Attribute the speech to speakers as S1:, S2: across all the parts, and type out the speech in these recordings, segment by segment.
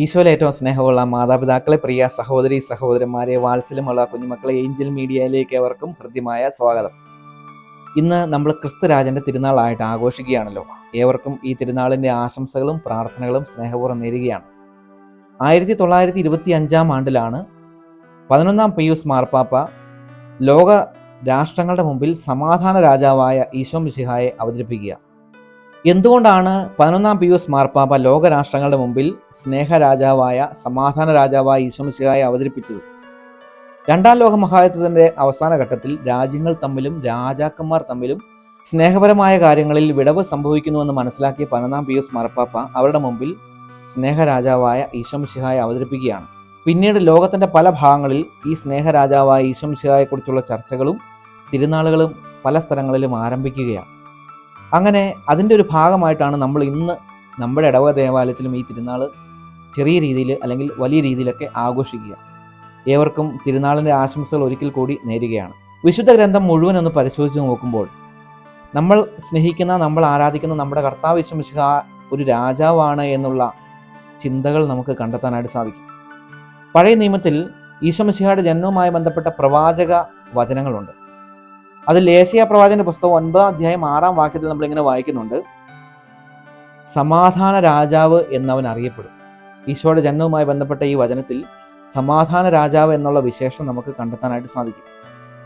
S1: ഈശോയിലെ ഏറ്റവും സ്നേഹമുള്ള മാതാപിതാക്കളെ, പ്രിയ സഹോദരി സഹോദരന്മാരെ, വാത്സല്യമുള്ള കുഞ്ഞുമക്കളെ, ഏഞ്ചൽ മീഡിയയിലേക്ക് അവർക്കും ഹൃദ്യമായ സ്വാഗതം. ഇന്ന് നമ്മൾ ക്രിസ്തുരാജന്റെ തിരുനാളായിട്ട് ആഘോഷിക്കുകയാണല്ലോ. ഏവർക്കും ഈ തിരുനാളിന്റെ ആശംസകളും പ്രാർത്ഥനകളും സ്നേഹപൂർവ്വം നേരുകയാണ്. 1925 ആണ്ടിലാണ് 11-ാം പീയൂസ് മാർപ്പാപ്പ ലോക രാഷ്ട്രങ്ങളുടെ മുമ്പിൽ സമാധാന രാജാവായ ഈശോ മിശിഹായെ അവതരിപ്പിക്കുക. എന്തുകൊണ്ടാണ് 11-ാം പീയൂസ് മാർപ്പാപ്പ ലോകരാഷ്ട്രങ്ങളുടെ മുമ്പിൽ സ്നേഹരാജാവായ സമാധാന രാജാവായ ഈശോ മിശിഹായെ അവതരിപ്പിച്ചത്? രണ്ടാം ലോക മഹായുദ്ധത്തിന്റെ അവസാന ഘട്ടത്തിൽ രാജ്യങ്ങൾ തമ്മിലും രാജാക്കന്മാർ തമ്മിലും സ്നേഹപരമായ കാര്യങ്ങളിൽ വിടവ് സംഭവിക്കുന്നുവെന്ന് മനസ്സിലാക്കിയ 11-ാം പീയൂസ് മാർപ്പാപ്പ അവരുടെ മുമ്പിൽ സ്നേഹരാജാവായ ഈശോ മിശിഹായെ അവതരിപ്പിക്കുകയാണ്. പിന്നീട് ലോകത്തിന്റെ പല ഭാഗങ്ങളിൽ ഈ സ്നേഹരാജാവായ ഈശോ മിശിഹായെക്കുറിച്ചുള്ള ചർച്ചകളും തിരുനാളുകളും പല സ്ഥലങ്ങളിലും ആരംഭിക്കുകയാണ്. അങ്ങനെ അതിൻ്റെ ഒരു ഭാഗമായിട്ടാണ് നമ്മൾ ഇന്ന് നമ്മുടെ ഇടവക ദേവാലയത്തിലും ഈ തിരുനാൾ ചെറിയ രീതിയിൽ അല്ലെങ്കിൽ വലിയ രീതിയിലൊക്കെ ആഘോഷിക്കുക. ഏവർക്കും തിരുനാളിൻ്റെ ആശംസകൾ ഒരിക്കൽ കൂടി നേരുകയാണ്. വിശുദ്ധ ഗ്രന്ഥം മുഴുവൻ ഒന്ന് പരിശോധിച്ച് നോക്കുമ്പോൾ നമ്മൾ സ്നേഹിക്കുന്ന, നമ്മൾ ആരാധിക്കുന്ന നമ്മുടെ കർത്താവ് ഈശോ മിശിഹാ ഒരു രാജാവാണ് എന്നുള്ള ചിന്തകൾ നമുക്ക് കണ്ടെത്താനായിട്ട് സാധിക്കും. പഴയ നിയമത്തിൽ ഈശോ മിശിഹായുടെ ജനനവുമായി ബന്ധപ്പെട്ട പ്രവാചക വചനങ്ങളുണ്ട്. അതിൽ യേശയ്യാ പ്രവാചകന്റെ പുസ്തകം 9-ാം അധ്യായം 6-ാം വാക്യത്തിൽ നമ്മളിങ്ങനെ വായിക്കുന്നുണ്ട്, സമാധാന രാജാവ് എന്നവൻ അറിയപ്പെടും. ഈശോയുടെ ജനനവുമായി ബന്ധപ്പെട്ട ഈ വചനത്തിൽ സമാധാന രാജാവ് എന്നുള്ള വിശേഷം നമുക്ക് കണ്ടെത്താനായിട്ട് സാധിക്കും.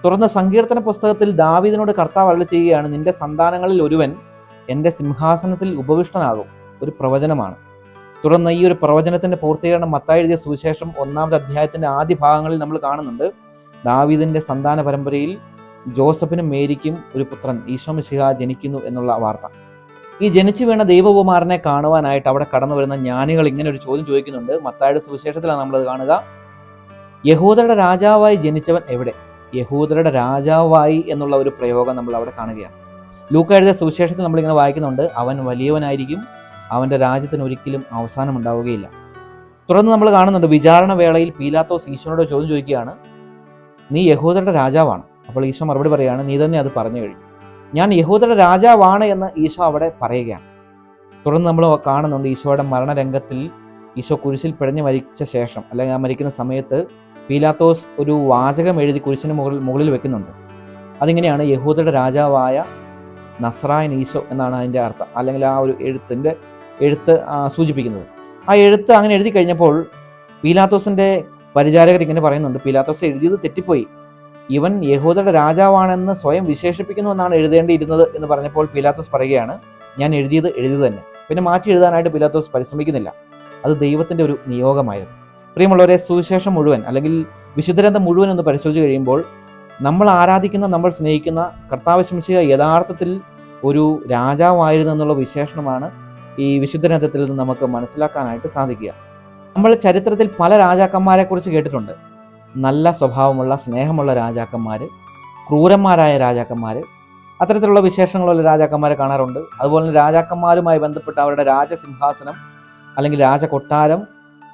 S1: തുടർന്ന് സങ്കീർത്തന പുസ്തകത്തിൽ ദാവീദിനോട് കർത്താവ് അരുളി ചെയ്യുകയാണ്, നിന്റെ സന്താനങ്ങളിൽ ഒരുവൻ എൻ്റെ സിംഹാസനത്തിൽ ഉപവിഷ്ടനാകും. ഒരു പ്രവചനമാണ്. തുടർന്ന് ഈ ഒരു പ്രവചനത്തിന്റെ പൂർത്തീകരണം മത്തായി എഴുതിയ സുവിശേഷം 1-ാമത്തെ അധ്യായത്തിന്റെ ആദ്യ ഭാഗങ്ങളിൽ നമ്മൾ കാണുന്നുണ്ട്. ദാവീദിന്റെ സന്താന പരമ്പരയിൽ ജോസഫിനും മേരിക്കും ഒരു പുത്രൻ ഈശോ മിശിഹാ ജനിക്കുന്നു എന്നുള്ള വാർത്ത. ഈ ജനിച്ചു വീണ ദൈവകുമാരനെ കാണുവാനായിട്ട് അവിടെ കടന്നു വരുന്ന ജ്ഞാനികൾ ഇങ്ങനെ ഒരു ചോദ്യം ചോദിക്കുന്നുണ്ട്. മത്തായിയുടെ സുവിശേഷത്തിലാണ് നമ്മളത് കാണുക. യഹൂദരുടെ രാജാവായി ജനിച്ചവൻ എവിടെ? യഹൂദരുടെ രാജാവായി എന്നുള്ള ഒരു പ്രയോഗം നമ്മൾ അവിടെ കാണുകയാണ്. ലൂക്കാ എഴുതിയ സുവിശേഷത്തിൽ നമ്മളിങ്ങനെ വായിക്കുന്നുണ്ട്, അവൻ വലിയവനായിരിക്കും, അവൻ്റെ രാജ്യത്തിന് ഒരിക്കലും അവസാനം ഉണ്ടാവുകയില്ല. തുടർന്ന് നമ്മൾ കാണുന്നുണ്ട്, വിചാരണ വേളയിൽ പീലാത്തോസ് ഈശോയോട് ചോദ്യം ചോദിക്കുകയാണ്, നീ യഹൂദരുടെ രാജാവാണ്? അപ്പോൾ ഈശോ മറുപടി പറയുകയാണ്, നീ തന്നെ അത് പറഞ്ഞു കഴിഞ്ഞു, ഞാൻ യഹൂദരുടെ രാജാവാണ് എന്ന് ഈശോ അവിടെ പറയുകയാണ്. തുടർന്ന് നമ്മൾ കാണുന്നുണ്ട്, ഈശോയുടെ മരണരംഗത്തിൽ ഈശോ കുരിശിൽ പിഴഞ്ഞു മരിച്ച ശേഷം, അല്ലെങ്കിൽ ആ മരിക്കുന്ന സമയത്ത് പീലാത്തോസ് ഒരു വാചകം എഴുതി കുരിശിന് മുകളിൽ വെക്കുന്നുണ്ട്. അതിങ്ങനെയാണ്, യഹൂദരുടെ രാജാവായ നസ്രായൻ ഈശോ എന്നാണ് അതിൻ്റെ അർത്ഥം, അല്ലെങ്കിൽ ആ ഒരു എഴുത്ത് സൂചിപ്പിക്കുന്നത്. ആ എഴുത്ത് അങ്ങനെ എഴുതി കഴിഞ്ഞപ്പോൾ പീലാത്തോസിൻ്റെ പരിചാരകർ ഇങ്ങനെ പറയുന്നുണ്ട്, പീലാത്തോസ് എഴുതിയത് തെറ്റിപ്പോയി, ഇവൻ യഹൂദരുടെ രാജാവാണെന്ന് സ്വയം വിശേഷിപ്പിക്കുന്നു എന്നാണ് എഴുതേണ്ടിയിരുന്നത് എന്ന് പറഞ്ഞപ്പോൾ പീലാത്തോസ് പറയുകയാണ്, ഞാൻ എഴുതിയത് തന്നെ. പിന്നെ മാറ്റി എഴുതാനായിട്ട് പീലാത്തോസ് പരിശ്രമിക്കുന്നില്ല. അത് ദൈവത്തിൻ്റെ ഒരു നിയോഗമായിരുന്നു. പ്രിയമുള്ളവരെ, സുവിശേഷം മുഴുവൻ അല്ലെങ്കിൽ വിശുദ്ധഗ്രന്ഥം മുഴുവൻ ഒന്ന് പരിശോധിച്ച് കഴിയുമ്പോൾ നമ്മൾ ആരാധിക്കുന്ന, നമ്മൾ സ്നേഹിക്കുന്ന കർത്താവ് യേശു മിശിഹാ യഥാർത്ഥത്തിൽ ഒരു രാജാവായിരുന്നു എന്നുള്ള വിശേഷണമാണ് ഈ വിശുദ്ധഗ്രന്ഥത്തിൽ നിന്ന് നമുക്ക് മനസ്സിലാക്കാനായിട്ട് സാധിക്കുക. നമ്മൾ ചരിത്രത്തിൽ പല രാജാക്കന്മാരെ കുറിച്ച് കേട്ടിട്ടുണ്ട്. നല്ല സ്വഭാവമുള്ള, സ്നേഹമുള്ള രാജാക്കന്മാർ, ക്രൂരന്മാരായ രാജാക്കന്മാർ, അത്തരത്തിലുള്ള വിശേഷങ്ങളുള്ള രാജാക്കന്മാരെ കാണാറുണ്ട്. അതുപോലെ തന്നെ രാജാക്കന്മാരുമായി ബന്ധപ്പെട്ട അവരുടെ രാജസിംഹാസനം അല്ലെങ്കിൽ രാജകൊട്ടാരം,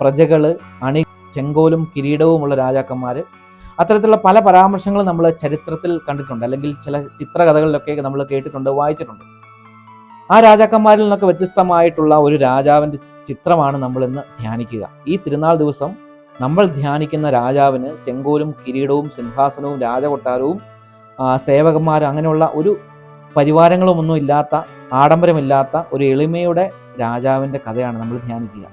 S1: പ്രജകൾ, അണി, ചെങ്കോലും കിരീടവുമുള്ള രാജാക്കന്മാർ, അത്തരത്തിലുള്ള പല പരാമർശങ്ങളും നമ്മൾ ചരിത്രത്തിൽ കണ്ടിട്ടുണ്ട്, അല്ലെങ്കിൽ ചില ചിത്രകഥകളിലൊക്കെ നമ്മൾ കേട്ടിട്ടുണ്ട്, വായിച്ചിട്ടുണ്ട്. ആ രാജാക്കന്മാരിൽ നിന്നൊക്കെ വ്യത്യസ്തമായിട്ടുള്ള ഒരു രാജാവിൻ്റെ ചിത്രമാണ് നമ്മൾ ഇന്ന് ധ്യാനിക്കുക. ഈ തിരുനാൾ ദിവസം നമ്മൾ ധ്യാനിക്കുന്ന രാജാവിന് ചെങ്കോലും കിരീടവും സിംഹാസനവും രാജകൊട്ടാരവും സേവകന്മാരും അങ്ങനെയുള്ള ഒരു പരിവാരങ്ങളുമൊന്നും ഇല്ലാത്ത, ആഡംബരമില്ലാത്ത ഒരു എളിമയുടെ രാജാവിൻ്റെ കഥയാണ് നമ്മൾ ധ്യാനിക്കുക.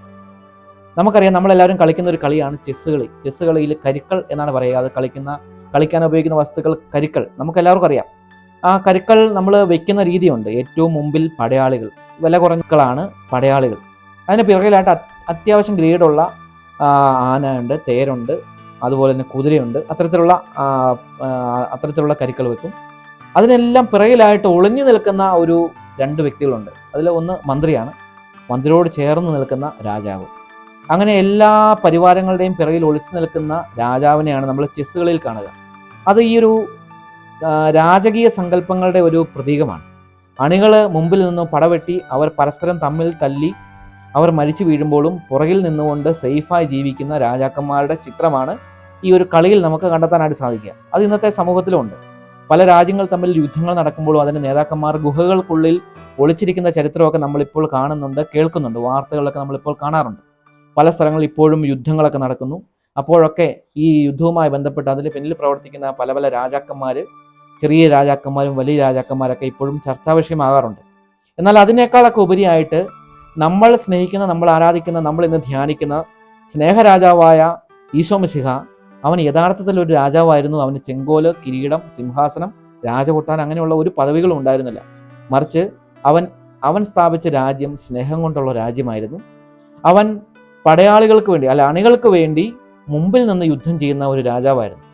S1: നമുക്കറിയാം, നമ്മളെല്ലാവരും കളിക്കുന്ന ഒരു കളിയാണ് ചെസ്സ് കളി. ചെസ്സ് കളിയിൽ കരുക്കൾ എന്നാണ് പറയുക. അത് കളിക്കാൻ ഉപയോഗിക്കുന്ന വസ്തുക്കൾ കരുക്കൾ, നമുക്കെല്ലാവർക്കും അറിയാം. ആ കരുക്കൾ നമ്മൾ വെക്കുന്ന രീതിയുണ്ട്. ഏറ്റവും മുമ്പിൽ പടയാളികൾ, വില കുറഞ്ഞ പടയാളികൾ. അതിന് പിറകിലായിട്ട് അത്യാവശ്യം ഗ്രേഡുള്ള ആനയുണ്ട്, തേരുണ്ട്, അതുപോലെ തന്നെ കുതിരയുണ്ട്. അത്തരത്തിലുള്ള കരുക്കൾ വെക്കും. അതിനെല്ലാം പിറകിലായിട്ട് ഒളിഞ്ഞു നിൽക്കുന്ന ഒരു 2 വ്യക്തികളുണ്ട്. അതിൽ ഒന്ന് മന്ത്രിയാണ്, മന്ത്രിയോട് ചേർന്ന് നിൽക്കുന്ന രാജാവ്. അങ്ങനെ എല്ലാ പരിവാരങ്ങളുടെയും പിറകിൽ ഒളിച്ചു നിൽക്കുന്ന രാജാവിനെയാണ് നമ്മൾ ചെസ്സുകളിൽ കാണുക. അത് ഈ ഒരു രാജകീയ സങ്കല്പങ്ങളുടെ ഒരു പ്രതീകമാണ്. അണികൾ മുമ്പിൽ നിന്നും പടവെട്ടി അവർ പരസ്പരം തമ്മിൽ തല്ലി അവർ മരിച്ചു വീഴുമ്പോഴും പുറകിൽ നിന്നുകൊണ്ട് സേഫായി ജീവിക്കുന്ന രാജാക്കന്മാരുടെ ചിത്രമാണ് ഈ ഒരു കളിയിൽ നമുക്ക് കണ്ടെത്താനായിട്ട് സാധിക്കുക. അത് ഇന്നത്തെ സമൂഹത്തിലുമുണ്ട്. പല രാജ്യങ്ങൾ തമ്മിൽ യുദ്ധങ്ങൾ നടക്കുമ്പോഴും അതിൻ്റെ നേതാക്കന്മാർ ഗുഹകൾക്കുള്ളിൽ ഒളിച്ചിരിക്കുന്ന ചരിത്രമൊക്കെ നമ്മളിപ്പോൾ കാണുന്നുണ്ട്, കേൾക്കുന്നുണ്ട്, വാർത്തകളിലൊക്കെ നമ്മളിപ്പോൾ കാണാറുണ്ട്. പല സ്ഥലങ്ങളിൽ ഇപ്പോഴും യുദ്ധങ്ങളൊക്കെ നടക്കുന്നു. അപ്പോഴൊക്കെ ഈ യുദ്ധവുമായി ബന്ധപ്പെട്ട് അതിന് പിന്നിൽ പ്രവർത്തിക്കുന്ന പല പല രാജാക്കന്മാർ, ചെറിയ രാജാക്കന്മാരും വലിയ രാജാക്കന്മാരൊക്കെ ഇപ്പോഴും ചർച്ചാ വിഷയമാകാറുണ്ട്. എന്നാൽ അതിനേക്കാളൊക്കെ ഉപരിയായിട്ട് നമ്മൾ സ്നേഹിക്കുന്ന, നമ്മൾ ആരാധിക്കുന്ന, നമ്മൾ ഇന്ന് ധ്യാനിക്കുന്ന സ്നേഹരാജാവായ ഈശോ മിശിഹ, അവൻ യഥാർത്ഥത്തിൽ ഒരു രാജാവായിരുന്നു. അവന് ചെങ്കോല്, കിരീടം, സിംഹാസനം, രാജകൊട്ടാരം അങ്ങനെയുള്ള ഒരു പദവികളും ഉണ്ടായിരുന്നില്ല. മറിച്ച് അവൻ സ്ഥാപിച്ച രാജ്യം സ്നേഹം കൊണ്ടുള്ള രാജ്യമായിരുന്നു. അവൻ പടയാളികൾക്ക് വേണ്ടി, അല്ല അണികൾക്ക് വേണ്ടി മുമ്പിൽ നിന്ന് യുദ്ധം ചെയ്യുന്ന ഒരു രാജാവായിരുന്നു.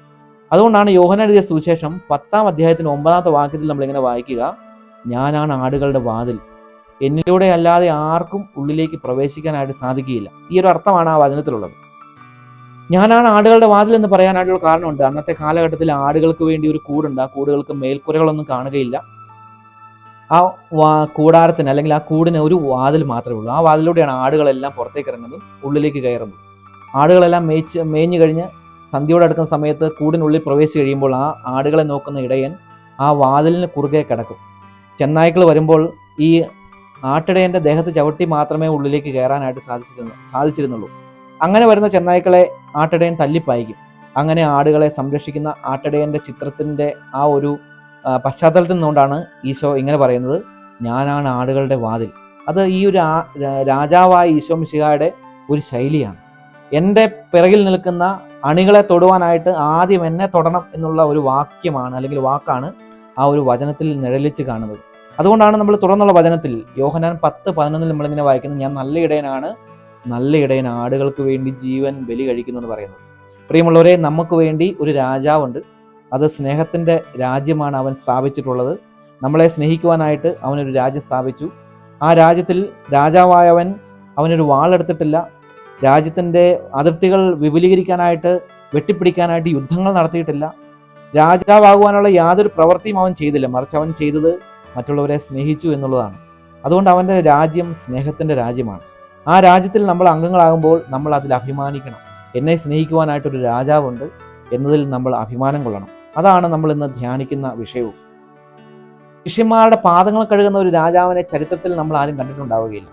S1: അതുകൊണ്ടാണ് യോഹന്നാൻ എഴുതിയ സുവിശേഷം 10-ാം അധ്യായത്തിന് 9-ാമത്തെ വാക്യത്തിൽ നമ്മളിങ്ങനെ വായിക്കുക, ഞാനാണ് ആടുകളുടെ വാതിൽ, എന്നിലൂടെ അല്ലാതെ ആർക്കും ഉള്ളിലേക്ക് പ്രവേശിക്കാനായിട്ട് സാധിക്കുകയില്ല. ഈ ഒരു അർത്ഥമാണ് ആ വചനത്തിലുള്ളത്. ഞാനാണ് ആടുകളുടെ വാതിൽ എന്ന് പറയാനായിട്ടുള്ള കാരണമുണ്ട്. അന്നത്തെ കാലഘട്ടത്തിൽ ആടുകൾക്ക് വേണ്ടി ഒരു കൂടുണ്ട്. ആ കൂടുകൾക്ക് മേൽക്കുരകളൊന്നും കാണുകയില്ല. ആ കൂടാരത്തിന് അല്ലെങ്കിൽ ആ കൂടിന് ഒരു വാതിൽ മാത്രമേ ഉള്ളൂ. ആ വാതിലൂടെയാണ് ആടുകളെല്ലാം പുറത്തേക്ക് ഇറങ്ങുന്നതും ഉള്ളിലേക്ക് കയറുന്നതും. ആടുകളെല്ലാം മേഞ്ഞു കഴിഞ്ഞ് സന്ധ്യയോടെ അടുക്കുന്ന സമയത്ത് കൂടിനുള്ളിൽ പ്രവേശിച്ച് കഴിയുമ്പോൾ ആ ആടുകളെ നോക്കുന്ന ഇടയൻ ആ വാതിലിന് കുറുകെ കിടക്കും. ചെന്നായ്ക്കൾ വരുമ്പോൾ ഈ ആട്ടിടയൻ്റെ ദേഹത്ത് ചവിട്ടി മാത്രമേ ഉള്ളിലേക്ക് കയറാനായിട്ട് സാധിച്ചിരുന്നുള്ളൂ. അങ്ങനെ വരുന്ന ചെന്നായ്ക്കളെ ആട്ടിടയൻ തല്ലിപ്പായിക്കും. അങ്ങനെ ആടുകളെ സംരക്ഷിക്കുന്ന ആട്ടിടയൻ്റെ ചിത്രത്തിൻ്റെ ആ ഒരു പശ്ചാത്തലത്തിൽ നിന്നുകൊണ്ടാണ് ഈശോ ഇങ്ങനെ പറയുന്നത്, ഞാനാണ് ആടുകളുടെ വാതിൽ. അത് ഈ ഒരു രാജാവായ ഈശോ മിശിഹായുടെ ഒരു ശൈലിയാണ്. എൻ്റെ പിറകിൽ നിൽക്കുന്ന അണികളെ തൊടുവാനായിട്ട് ആദ്യം എന്നെ തൊടണം എന്നുള്ള ഒരു വാക്യമാണ്, അല്ലെങ്കിൽ വാക്കാണ് ആ ഒരു വചനത്തിൽ നിഴലിച്ച് കാണുന്നത്. അതുകൊണ്ടാണ് നമ്മൾ തുറന്നുള്ള വചനത്തിൽ യോഹന്നാൻ 10:11 നമ്മളിങ്ങനെ വായിക്കുന്നത്, ഞാൻ നല്ല ഇടയനാണ്, നല്ല ഇടയൻ ആടുകൾക്ക് വേണ്ടി ജീവൻ ബലി കഴിക്കുന്നു എന്ന് പറയുന്നത്. പ്രിയമുള്ളവരെ, നമുക്ക് വേണ്ടി ഒരു രാജാവുണ്ട്. അത് സ്നേഹത്തിൻ്റെ രാജ്യമാണ് അവൻ സ്ഥാപിച്ചിട്ടുള്ളത്. നമ്മളെ സ്നേഹിക്കുവാനായിട്ട് അവനൊരു രാജ്യം സ്ഥാപിച്ചു. ആ രാജ്യത്തിൽ രാജാവായവൻ അവനൊരു വാളെടുത്തിട്ടില്ല. രാജ്യത്തിൻ്റെ അതിർത്തികൾ വിപുലീകരിക്കാനായിട്ട്, വെട്ടിപ്പിടിക്കാനായിട്ട് യുദ്ധങ്ങൾ നടത്തിയിട്ടില്ല. രാജാവാകുവാനുള്ള യാതൊരു പ്രവൃത്തിയും അവൻ ചെയ്തില്ല. മറിച്ച് അവൻ ചെയ്തത് മറ്റുള്ളവരെ സ്നേഹിച്ചു എന്നുള്ളതാണ്. അതുകൊണ്ട് അവൻ്റെ രാജ്യം സ്നേഹത്തിൻ്റെ രാജ്യമാണ്. ആ രാജ്യത്തിൽ നമ്മൾ അംഗങ്ങളാകുമ്പോൾ നമ്മൾ അതിൽ അഭിമാനിക്കണം. എന്നെ സ്നേഹിക്കുവാനായിട്ടൊരു രാജാവുണ്ട് എന്നതിൽ നമ്മൾ അഭിമാനം കൊള്ളണം. അതാണ് നമ്മൾ ഇന്ന് ധ്യാനിക്കുന്ന വിഷയവും. ശിഷ്യന്മാരുടെ പാദങ്ങൾ കഴുകുന്ന ഒരു രാജാവിനെ ചരിത്രത്തിൽ നമ്മൾ ആരും കണ്ടിട്ടുണ്ടാവുകയില്ല.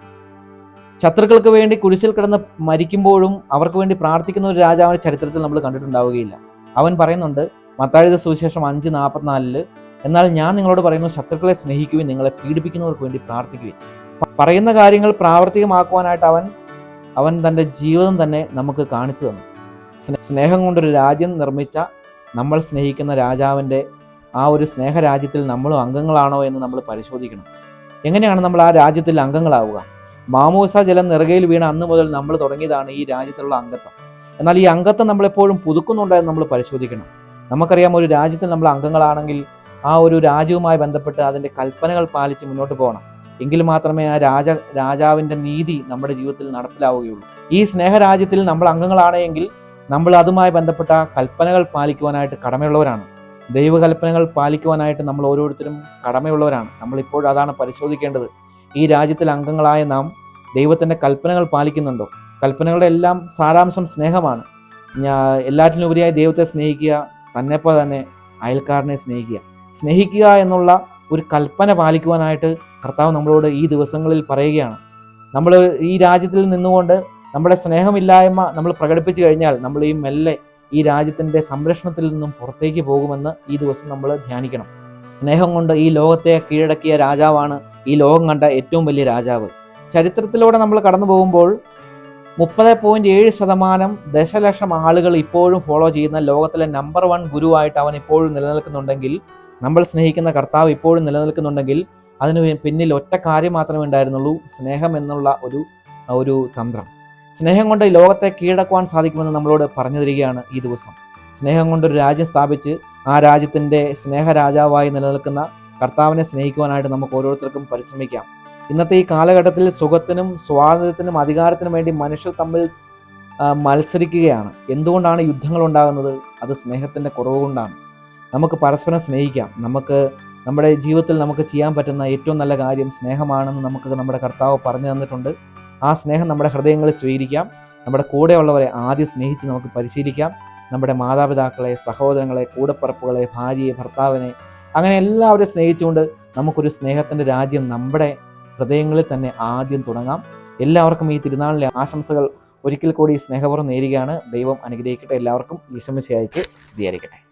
S1: ശത്രുക്കൾക്ക് വേണ്ടി കുരിശിൽ കിടന്ന് മരിക്കുമ്പോഴും അവർക്ക് വേണ്ടി പ്രാർത്ഥിക്കുന്ന ഒരു രാജാവിനെ ചരിത്രത്തിൽ നമ്മൾ കണ്ടിട്ടുണ്ടാവുകയില്ല. അവൻ പറയുന്നുണ്ട് മത്തായിയുടെ സുവിശേഷം 5:44, എന്നാൽ ഞാൻ നിങ്ങളോട് പറയുന്നു, ശത്രുക്കളെ സ്നേഹിക്കുവിൻ, നിങ്ങളെ പീഡിപ്പിക്കുന്നവർക്ക് വേണ്ടി പ്രാർത്ഥിക്കുവിൻ. പറയുന്ന കാര്യങ്ങൾ പ്രാവർത്തികമാക്കുവാനായിട്ട് അവൻ തൻ്റെ ജീവിതം തന്നെ നമുക്ക് കാണിച്ചു തന്നു. സ്നേഹം കൊണ്ടൊരു രാജ്യം നിർമ്മിച്ച നമ്മൾ സ്നേഹിക്കുന്ന രാജാവിൻ്റെ ആ ഒരു സ്നേഹരാജ്യത്തിൽ നമ്മളും അംഗങ്ങളാണോ എന്ന് നമ്മൾ പരിശോധിക്കണം. എങ്ങനെയാണ് നമ്മൾ ആ രാജ്യത്തിൽ അംഗങ്ങളാവുക? മാമോസ ജലം നെറുകയിൽ വീണ അന്ന് മുതൽ നമ്മൾ തുടങ്ങിയതാണ് ഈ രാജ്യത്തിലുള്ള അംഗത്വം. എന്നാൽ ഈ അംഗത്വം നമ്മളെപ്പോഴും പുതുക്കുന്നുണ്ടോ എന്ന് നമ്മൾ പരിശോധിക്കണം. നമുക്കറിയാം, ഒരു രാജ്യത്തിൽ നമ്മൾ അംഗങ്ങളാണെങ്കിൽ ആ ഒരു രാജ്യവുമായി ബന്ധപ്പെട്ട് അതിൻ്റെ കൽപ്പനകൾ പാലിച്ച് മുന്നോട്ട് പോകണം. എങ്കിൽ മാത്രമേ ആ രാജാവിൻ്റെ നീതി നമ്മുടെ ജീവിതത്തിൽ നടപ്പിലാവുകയുള്ളൂ. ഈ സ്നേഹരാജ്യത്തിൽ നമ്മൾ അംഗങ്ങളാണെങ്കിൽ നമ്മൾ അതുമായി ബന്ധപ്പെട്ട കൽപ്പനകൾ പാലിക്കുവാനായിട്ട് കടമയുള്ളവരാണ്. ദൈവകൽപ്പനകൾ പാലിക്കുവാനായിട്ട് നമ്മൾ ഓരോരുത്തരും കടമയുള്ളവരാണ്. നമ്മളിപ്പോൾ അതാണ് പരിശോധിക്കേണ്ടത്. ഈ രാജ്യത്തിൽ അംഗങ്ങളായ നാം ദൈവത്തിൻ്റെ കൽപ്പനകൾ പാലിക്കുന്നുണ്ടോ? കൽപ്പനകളുടെ എല്ലാം സാരാംശം സ്നേഹമാണ്. എല്ലാറ്റിനുപരിയായി ദൈവത്തെ സ്നേഹിക്കുക, തന്നെപ്പോലെ തന്നെ അയൽക്കാരനെ സ്നേഹിക്കുക. സ്നേഹിക്കുക എന്നുള്ള ഒരു കൽപ്പന പാലിക്കുവാനായിട്ട് കർത്താവ് നമ്മളോട് ഈ ദിവസങ്ങളിൽ പറയുകയാണ്. നമ്മൾ ഈ രാജ്യത്തിൽ നിന്നുകൊണ്ട് നമ്മുടെ സ്നേഹമില്ലായ്മ നമ്മൾ പ്രകടിപ്പിച്ചു കഴിഞ്ഞാൽ നമ്മൾ ഈ മെല്ലെ ഈ രാജ്യത്തിൻ്റെ സംരക്ഷണത്തിൽ നിന്നും പുറത്തേക്ക് പോകുമെന്ന് ഈ ദിവസം നമ്മൾ ധ്യാനിക്കണം. സ്നേഹം കൊണ്ട് ഈ ലോകത്തെ കീഴടക്കിയ രാജാവാണ് ഈ ലോകം കണ്ട ഏറ്റവും വലിയ രാജാവ്. ചരിത്രത്തിലൂടെ നമ്മൾ കടന്നു പോകുമ്പോൾ 30.7% ദശലക്ഷം ആളുകൾ ഇപ്പോഴും ഫോളോ ചെയ്യുന്ന ലോകത്തിലെ നമ്പർ 1 ഗുരുവായിട്ട് അവൻ ഇപ്പോഴും നിലനിൽക്കുന്നുണ്ടെങ്കിൽ, നമ്മൾ സ്നേഹിക്കുന്ന കർത്താവ് ഇപ്പോഴും നിലനിൽക്കുന്നുണ്ടെങ്കിൽ, അതിന് പിന്നിൽ ഒറ്റ കാര്യം മാത്രമേ ഉണ്ടായിരുന്നുള്ളൂ, സ്നേഹം എന്നുള്ള ഒരു തന്ത്രം. സ്നേഹം കൊണ്ട് ലോകത്തെ കീഴടക്കുവാൻ സാധിക്കുമെന്ന് നമ്മളോട് പറഞ്ഞു തരികയാണ് ഈ ദിവസം. സ്നേഹം കൊണ്ടൊരു രാജ്യം സ്ഥാപിച്ച് ആ രാജ്യത്തിൻ്റെ സ്നേഹരാജാവായി നിലനിൽക്കുന്ന കർത്താവിനെ സ്നേഹിക്കുവാനായിട്ട് നമുക്ക് ഓരോരുത്തർക്കും പരിശ്രമിക്കാം. ഇന്നത്തെ ഈ കാലഘട്ടത്തിൽ സുഖത്തിനും സ്വാതന്ത്ര്യത്തിനും അധികാരത്തിനും വേണ്ടി മനുഷ്യർ തമ്മിൽ മത്സരിക്കുകയാണ്. എന്തുകൊണ്ടാണ് യുദ്ധങ്ങൾ ഉണ്ടാകുന്നത്? അത് സ്നേഹത്തിൻ്റെ കുറവ് കൊണ്ടാണ്. നമുക്ക് പരസ്പരം സ്നേഹിക്കാം. നമ്മുടെ ജീവിതത്തിൽ നമുക്ക് ചെയ്യാൻ പറ്റുന്ന ഏറ്റവും നല്ല കാര്യം സ്നേഹമാണെന്ന് നമുക്ക് നമ്മുടെ കർത്താവ് പറഞ്ഞു തന്നിട്ടുണ്ട്. ആ സ്നേഹം നമ്മുടെ ഹൃദയങ്ങളിൽ സ്വീകരിക്കാം. നമ്മുടെ കൂടെയുള്ളവരെ ആദ്യം സ്നേഹിച്ച് നമുക്ക് പരിശീലിക്കാം. നമ്മുടെ മാതാപിതാക്കളെ, സഹോദരങ്ങളെ, കൂടപ്പിറപ്പുകളെ, ഭാര്യയെ, ഭർത്താവിനെ, അങ്ങനെ എല്ലാവരെയും സ്നേഹിച്ചുകൊണ്ട് നമുക്കൊരു സ്നേഹത്തിൻ്റെ രാജ്യം നമ്മുടെ ഹൃദയങ്ങളിൽ തന്നെ ആദ്യം തുടങ്ങാം. എല്ലാവർക്കും ഈ തിരുനാളിലെ ആശംസകൾ ഒരിക്കൽ കൂടി സ്നേഹപൂർവ്വം നേരുകയാണ്. ദൈവം അനുഗ്രഹിക്കട്ടെ. എല്ലാവർക്കും ഈശോ മിശിഹായ്ക്ക് സ്തുതിയായിരിക്കട്ടെ.